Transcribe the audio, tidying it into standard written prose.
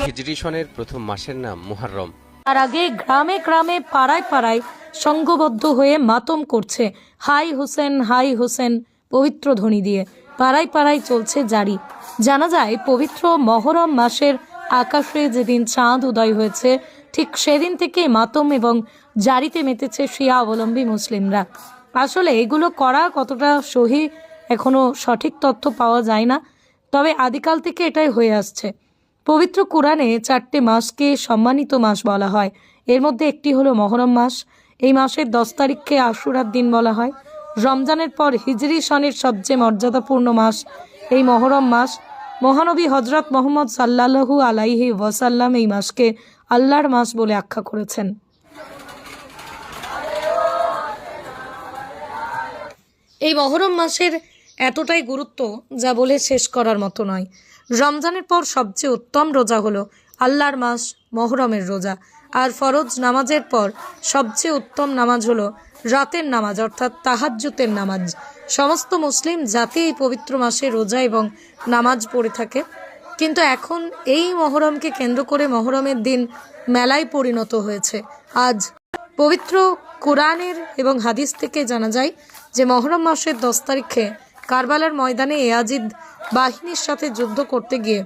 হিজরি সনের প্রথম মাসের নাম মুহররম। তার আগে গ্রামে গ্রামে পাড়ায় পাড়ায় সংঘবদ্ধ হয়ে মাতম করছে হাই হোসেন পবিত্র ধ্বনি দিয়ে পাড়ায় পাড়ায় চলছে জারি। জানা যায় পবিত্র মহরম মাসের আকাশে যেদিন চাঁদ উদয় হয়েছে ঠিক সেদিন থেকে মাতম এবং জারিতে মেতেছে শিয়া অবলম্বী মুসলিমরা। আসলে এগুলো করা কতটা সহি এখনো সঠিক তথ্য পাওয়া যায় না, তবে আদিকাল থেকে এটাই হয়ে আসছে। পবিত্র কোরআনে 4টে মাসকে সম্মানিত মাস বলা হয়। এর মধ্যে একটি হলো মহরম মাস। এই মাসের 10 তারিখকে আশুরার দিন বলা হয়। রমজানের পর হিজরি সনের সবচেয়ে মর্যাদাপূর্ণ মাস এই মহরম মাস। মহানবী হজরত মোহাম্মদ সাল্লাল্লাহু আলাইহি ওয়াসাল্লাম এই মাসকে আল্লাহর মাস বলে আখ্যা করেছেন। এই মহরম মাসের এতটাই গুরুত্ব যা বলে শেষ করার মতো নয়। রমজানের পর সবচেয়ে উত্তম রোজা হলো আল্লাহর মাস মহরমের রোজা। আর ফরজ নামাজের পর সবচেয়ে উত্তম নামাজ হলো রাতের নামাজ অর্থাৎ তাহাজ্জুদের নামাজ। সমস্ত মুসলিম জাতি এই পবিত্র মাসে রোজা এবং নামাজ পড়ে থাকে, কিন্তু এখন এই মহরমকে কেন্দ্র করে মহরমের দিন মেলায় পরিণত হয়েছে। আজ পবিত্র কোরআনের এবং হাদিস থেকে জানা যায় যে মহরম মাসের 10 তারিখে কারবালার ময়দানে ইয়াজিদ বাহিনীর সাথে যুদ্ধ করতে গিয়ে